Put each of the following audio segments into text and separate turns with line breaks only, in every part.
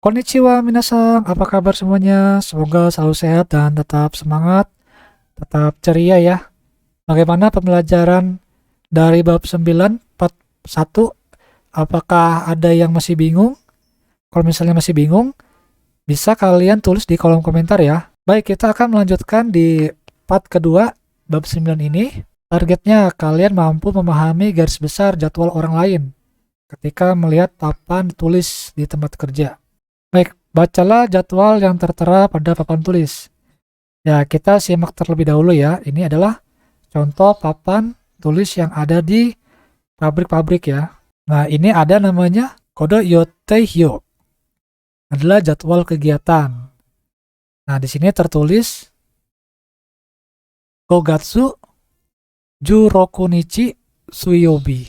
Konnichiwa minasan, apa kabar semuanya? Semoga selalu sehat dan tetap semangat, tetap ceria ya. Bagaimana pembelajaran dari bab 9 part 1? Apakah ada yang masih bingung? Kalau misalnya masih bingung, bisa kalian tulis di kolom komentar ya. Baik, kita akan melanjutkan di part kedua bab 9 ini. Targetnya kalian mampu memahami garis besar jadwal orang lain ketika melihat papan tulis di tempat kerja. Baik, bacalah jadwal yang tertera pada papan tulis. Ya, kita simak terlebih dahulu ya. Ini adalah contoh papan tulis yang ada di pabrik-pabrik ya. Nah, ini ada namanya kode Yoteihyo. Adalah jadwal kegiatan. Nah, di sini tertulis Gogatsu Jurokunichi Suiyobi.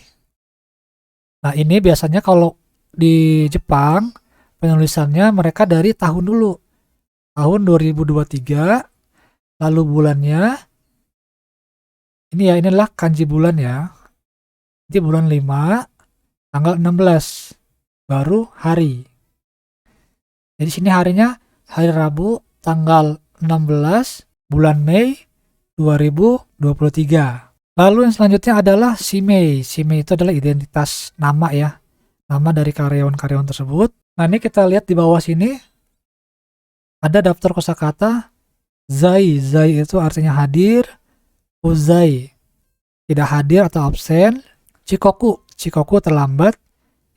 Nah, ini biasanya kalau di Jepang penulisannya mereka dari tahun dulu. Tahun 2023, lalu bulannya ini ya, inilah kanji bulan ya. Jadi bulan 5 tanggal 16 baru hari. Jadi sini harinya hari Rabu tanggal 16 bulan Mei 2023. Lalu yang selanjutnya adalah Shimei. Shimei itu adalah identitas nama ya. Nama dari karyawan-karyawan tersebut. Nah, ini kita lihat di bawah sini ada daftar kosakata Zai. Zai itu artinya hadir. Uzai tidak hadir atau absen. Chikoku. Chikoku terlambat.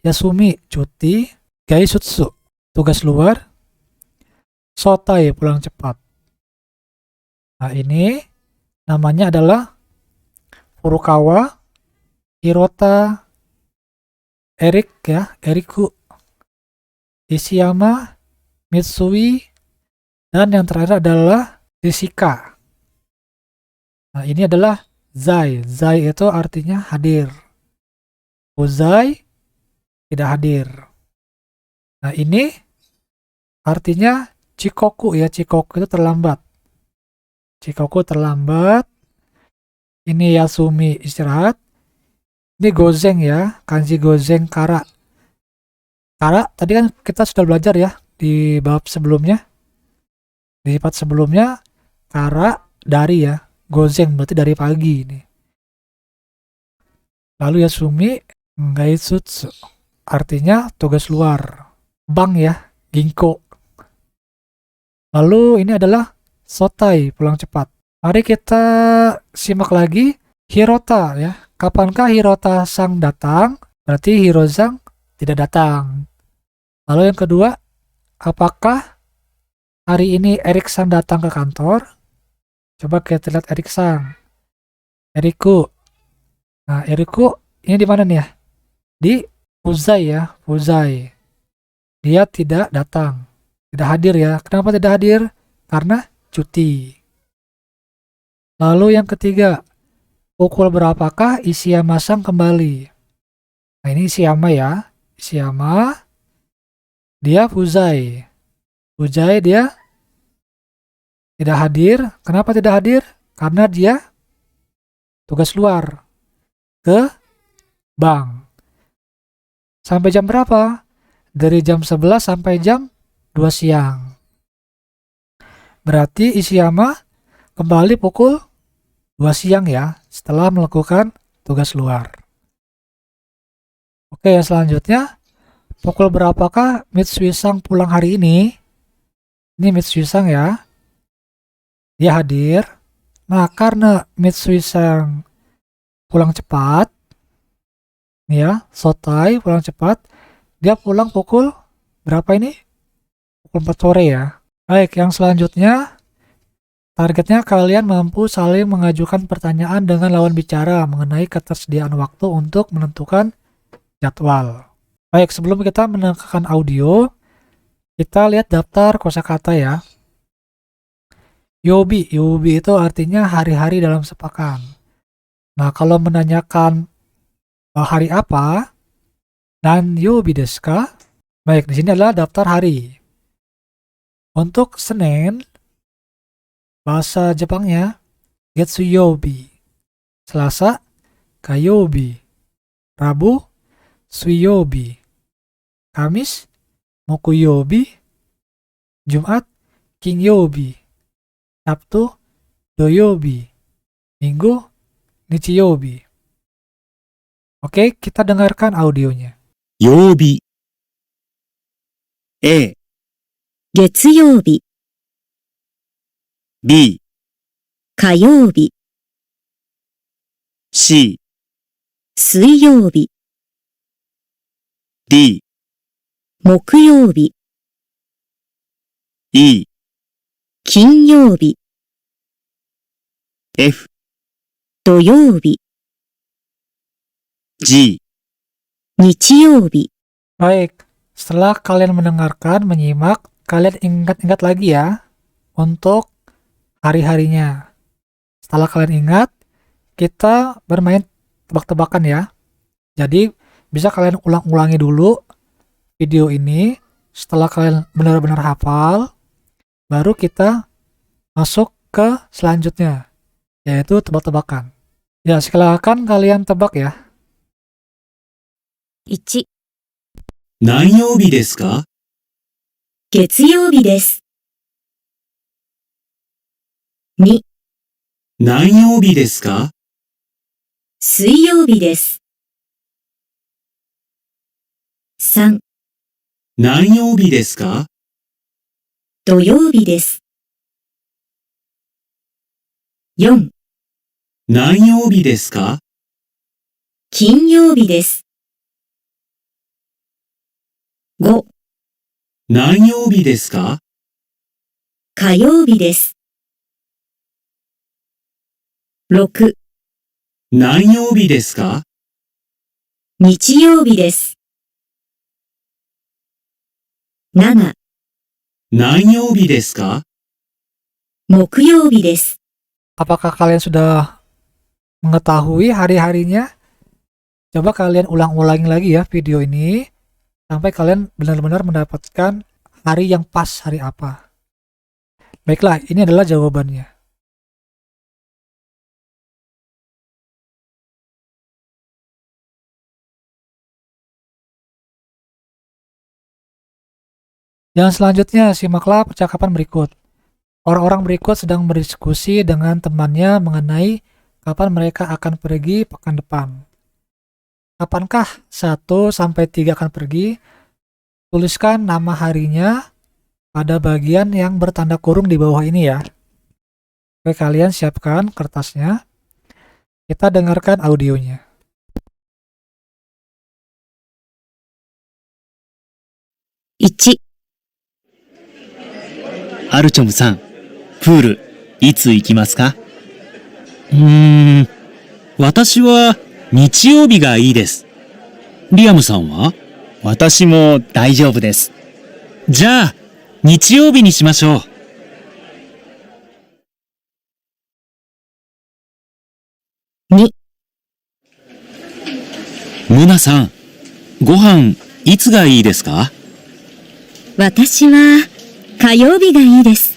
Yasumi cuti. Gaisutsu tugas luar. Sotai pulang cepat. Nah, ini namanya adalah Furukawa, Hirota, Erik ya, Eriku, Ishiyama, Mitsui, dan yang terakhir adalah Shishika. Nah, ini adalah Zai. Zai itu artinya hadir. Uzai tidak hadir. Nah, ini artinya Chikoku ya. Chikoku itu terlambat. Chikoku terlambat. Ini Yasumi istirahat. Ini Gozeng ya. Kanji Gozeng Kara. Kara tadi kan kita sudah belajar ya di bab sebelumnya. Di part sebelumnya Kara dari ya. Gozeng berarti dari pagi ini. Lalu Yasumi Gaitsutsu artinya tugas luar. Bank ya, Ginkgo. Lalu ini adalah Sotai pulang cepat. Mari kita simak lagi Hirota ya. Kapankah Hirota sang datang? Berarti Hirozang tidak datang. Lalu yang kedua, apakah hari ini Erik sang datang ke kantor? Coba kita lihat Erik sang. Eriku. Nah, Eriku ini di mana nih ya? Di Fuzai ya, Fuzai. Dia tidak datang. Tidak hadir ya. Kenapa tidak hadir? Karena cuti. Lalu yang ketiga, pukul berapakah Ishiyama sang kembali? Nah, ini Ishiyama ya. Ishiyama, dia Fuzai. Fuzai dia tidak hadir. Kenapa tidak hadir? Karena dia tugas luar ke bank. Sampai jam berapa? Dari jam 11 sampai jam 2 siang. Berarti Ishiyama kembali pukul 2 siang ya, setelah melakukan tugas luar. Oke, yang selanjutnya, pukul berapakah Mitsui sang pulang hari ini? Ini Mitsui sang ya, dia hadir. Nah, karena Mitsui sang pulang cepat, nih ya, Sotai pulang cepat, dia pulang pukul berapa ini? Pukul 4 sore ya. Baik, yang selanjutnya, targetnya kalian mampu saling mengajukan pertanyaan dengan lawan bicara mengenai ketersediaan waktu untuk menentukan jadwal. Baik, sebelum kita mendengarkan audio, kita lihat daftar kosakata ya. Yobi, yobi itu artinya hari-hari dalam sepekan. Nah, kalau menanyakan hari apa, nan yobi desu ka? Baik, di sini adalah daftar hari. Untuk Senin, bahasa Jepangnya Getsuyobi. Selasa, Kayobi. Rabu, Suiyobi. Kamis, Mokuyobi, Jumat, Kinyobi, Sabtu, Doyobi, Minggu, Nichiyobi. Oke, kita dengarkan audionya.
曜日 A、
月曜日、
B、
火曜日、
C、
水曜日、
D、
木曜日、
E、
金曜日、
F、
土曜日、
G。
日曜日。
Baik, setelah kalian mendengarkan, menyimak, kalian ingat-ingat lagi ya untuk hari-harinya. Setelah kalian ingat, kita bermain tebak-tebakan ya. Jadi, bisa kalian ulang-ulangi dulu video ini. Setelah kalian benar-benar hafal, baru kita masuk ke selanjutnya, yaitu tebak-tebakan. Ya, silakan kalian tebak ya.
1、
何曜日ですか？
月曜日です。2、
何曜日ですか？
水曜日です。3、
何曜日ですか？
土曜日です。4、
何曜日ですか？
金曜日です。5、
何曜日ですか？
火曜日です。6、
何曜日ですか？
日曜日です。7、
何曜日ですか？
木曜日です。
Apakah kalian sudah mengetahui hari-harinya? Coba kalian ulang-ulangi lagi ya video ini, sampai kalian benar-benar mendapatkan hari yang pas hari apa. Baiklah, ini adalah jawabannya. Yang selanjutnya, simaklah percakapan berikut. Orang-orang berikut sedang berdiskusi dengan temannya mengenai kapan mereka akan pergi pekan depan. Kapankah 1-3 akan pergi? Tuliskan nama harinya pada bagian yang bertanda kurung di bawah ini ya. Oke, kalian siapkan kertasnya. Kita dengarkan audionya.
1、
アルチョムさん、プール、いつ行きますか？私は日曜日がいいです。リアムさんは？私も大丈夫です。じゃあ、日曜日にしましょう。
2、
ムナさん、ご飯、いつがいいですか？
私は火曜日がいいです。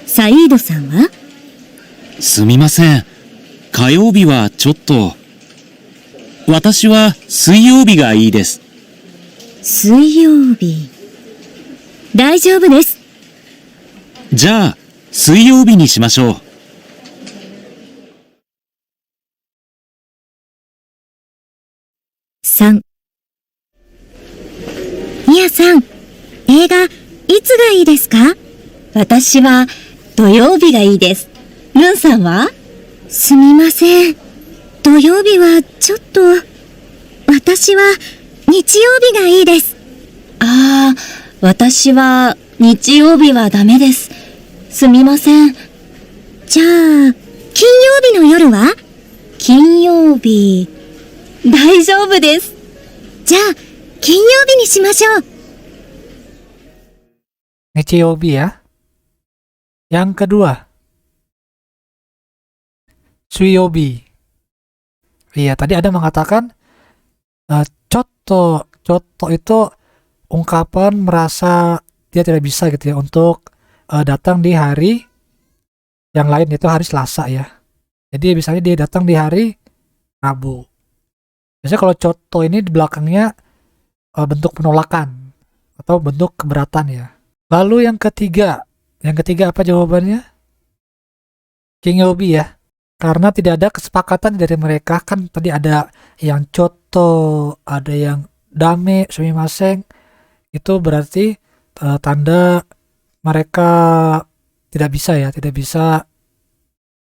サイードさんは？
すみません。火曜日はちょっと。私は水曜日がいいです。
水曜日。大丈夫です。
じゃあ、水曜日にしましょう。
3、ミヤさん、映画、いつがいいですか？私は土曜日がいいです。ルンさんは？すみません。土曜日はちょっと。私は日曜日がいいです。ああ、私は日曜日はダメです。すみません。じゃあ、金曜日の夜は？金曜日。大丈夫です。じゃあ、金曜日にしましょう。
Nichiyobi ya. Yang kedua, Suiyobi. Iya, tadi ada mengatakan Choto. Choto itu ungkapan merasa dia tidak bisa gitu ya untuk datang di hari yang lain, yaitu hari Selasa ya. Jadi misalnya dia datang di hari Rabu. Biasanya kalau Choto ini di belakangnya bentuk penolakan. atau bentuk keberatan ya. Lalu yang ketiga apa jawabannya? Kinyobi ya. Karena tidak ada kesepakatan dari mereka, kan tadi ada yang choto, ada yang dame, sumimasen, itu berarti tanda mereka tidak bisa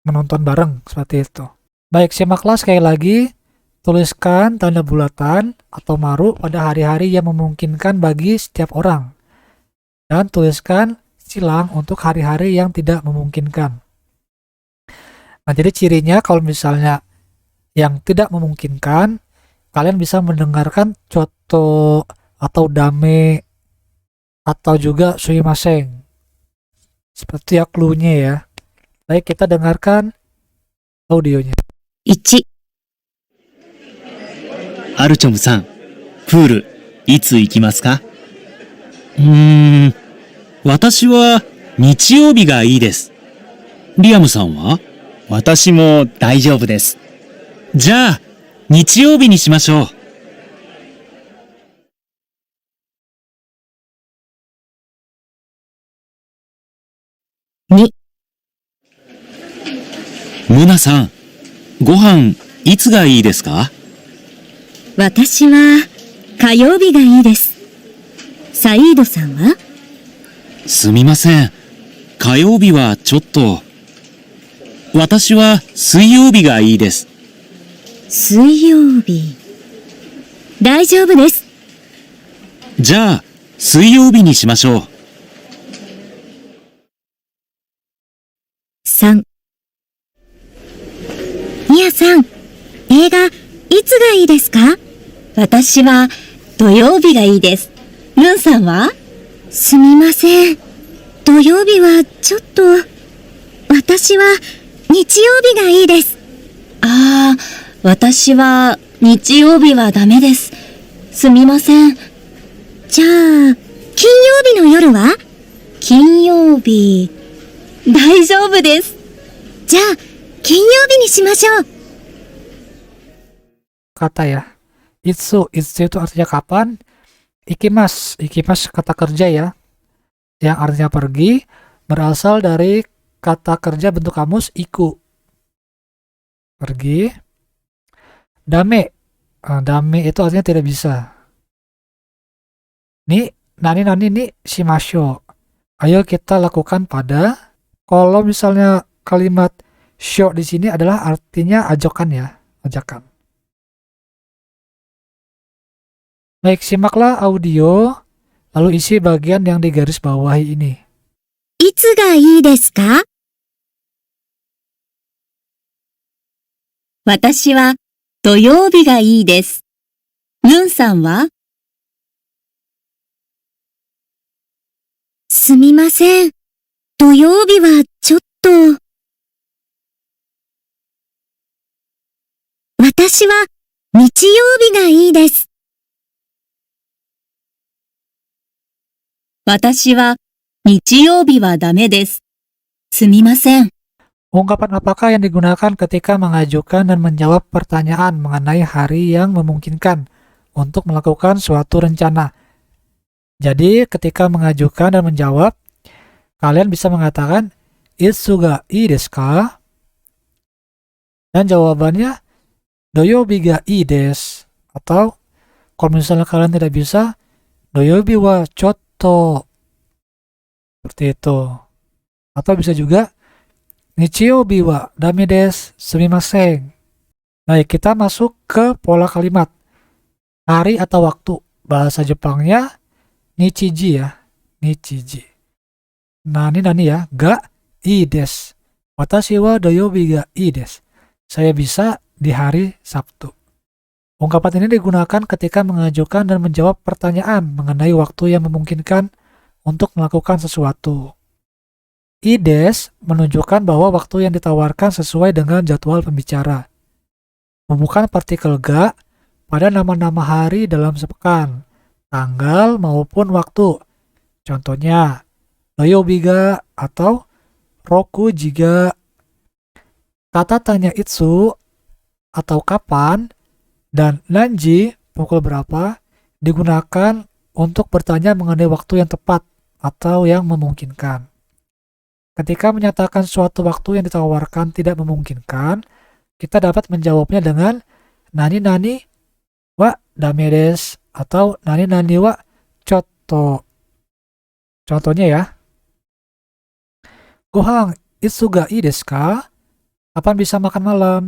menonton bareng seperti itu. Baik, simaklah sekali lagi. Tuliskan tanda bulatan atau maru pada hari-hari yang memungkinkan bagi setiap orang. Dan tuliskan silang untuk hari-hari yang tidak memungkinkan. Nah, jadi cirinya kalau misalnya yang tidak memungkinkan, kalian bisa mendengarkan choto atau dame atau juga sumimasen. Seperti ya clue-nya ya. Baik, kita dengarkan audionya.
1、
アルチョムさん、プール、いつ行きますか？私は日曜日がいいです。リアムさんは？私も大丈夫です。じゃあ、日曜日にしましょう。
2、
モナさん、ご飯、いつがいいですか？
私は火曜日がいいです。サイードさんは？
すみません。火曜日はちょっと。私は水曜日がいいです。
水曜日。大丈夫です。
じゃあ、水曜日にしましょう。
3、ミヤさん、映画、いつがいいですか？私は土曜日がいいです。ルンさんは？すみません。土曜日はちょっと。私は日曜日がいいです。ああ、私は日曜日はダメです。すみません。じゃあ、金曜日の夜は？金曜日。大丈夫です。じゃあ、金曜日にしましょう。
Kata ya. Itsu itu artinya kapan. Ikimas kata kerja ya. Yang artinya pergi, berasal dari kata kerja bentuk kamus iku. Pergi. Dame. Dame itu artinya tidak bisa. Nani ni shimasho. Ayo kita lakukan pada. Kalau misalnya kalimat sho di sini adalah artinya ajakan ya. Ajakan. Baik, simaklah audio, lalu isi bagian yang digaris bawahi ini.
いつがいいですか？私は土曜日がいいです。ルンさんは？すみません。土曜日はちょっと。私は日曜日がいいです。私は日曜日はダメです。すみません。
Ungkapan apakah yang digunakan ketika mengajukan dan menjawab pertanyaan mengenai hari yang memungkinkan untuk melakukan suatu rencana? Jadi, ketika mengajukan dan menjawab, kalian bisa mengatakan, Itsu ga ii desu ka? Dan jawabannya, Doyobi ga ii desu. Atau, kalau misalnya kalian tidak bisa, Doyobi wa chotto. Seperti itu. Atau bisa juga, Nichiyoubi wa dame desu, sumimasen. Baik, kita masuk ke pola kalimat. Hari atau waktu. Bahasa Jepangnya, Nichiji ya. Nichiji. Nani ya. Ga ii desu. Watashi wa doyobi ga ii desu. Saya bisa di hari Sabtu. Ungkapan ini digunakan ketika mengajukan dan menjawab pertanyaan mengenai waktu yang memungkinkan untuk melakukan sesuatu. Ides menunjukkan bahwa waktu yang ditawarkan sesuai dengan jadwal pembicara. Bukan partikel ga pada nama-nama hari dalam sepekan, tanggal maupun waktu. Contohnya, doyobi ga atau roku jiga. Kata tanya itsu atau kapan dan nanji pukul berapa digunakan untuk bertanya mengenai waktu yang tepat atau yang memungkinkan. Ketika menyatakan suatu waktu yang ditawarkan tidak memungkinkan, kita dapat menjawabnya dengan nani-nani wa dame desu atau nani-nani wa chotto. Contohnya ya, gohan itsu ga ii desu ka? Kapan bisa makan malam?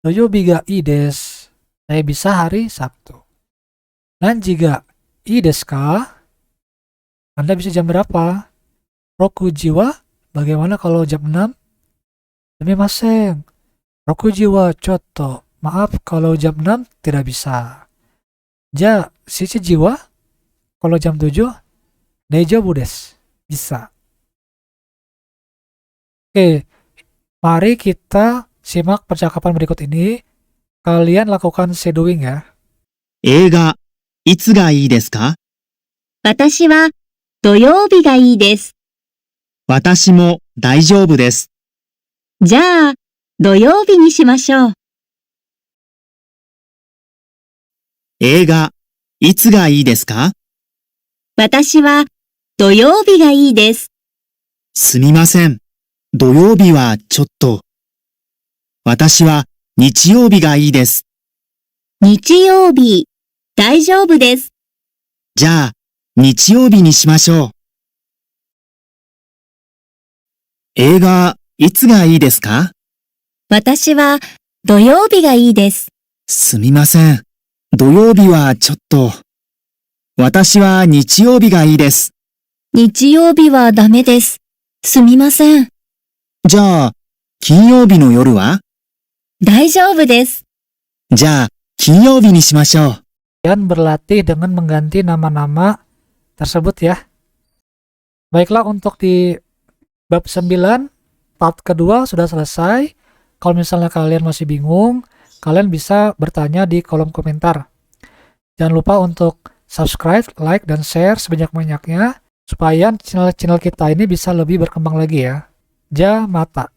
Doyobi ga ii desu. Saya bisa hari Sabtu. Nanji ga ii desu ka? Anda bisa jam berapa? Rokuji wa? Bagaimana kalau jam 6? Sumimasen. Rokuji wa chotto. Maaf kalau jam 6 tidak bisa. Ja, shichiji wa? Kalau jam 7? Daijoubu desu. Bisa. Oke, mari kita simak percakapan berikut ini. Kalian lakukan shadowing ya.
映画、いつがいいですか？
私は土曜日がいいです。
私も大丈夫です。
じゃあ、土曜日にしましょう。
映画、いつがいいですか？
私は土曜日がいいです。
すみません。土曜日はちょっと。私は日曜日がいいです。
日曜日、大丈夫です。
じゃあ、日曜日にしましょう。映画、いつがいいですか？
私は土曜日がいいです。
すみません。土曜日はちょっと。私は日曜日がいいです。
日曜日はダメです。すみません。
じゃあ、金曜日の夜は？
大丈夫です。
じゃあ、金曜日にしましょう。
Kalian berlatih dengan mengganti nama-nama tersebut ya. Baiklah, untuk di bab 9, part kedua sudah selesai. Kalau misalnya kalian masih bingung, kalian bisa bertanya di kolom komentar. Jangan lupa untuk subscribe, like, dan share sebanyak-banyaknya supaya channel-channel kita ini bisa lebih berkembang lagi ya. Ja mata.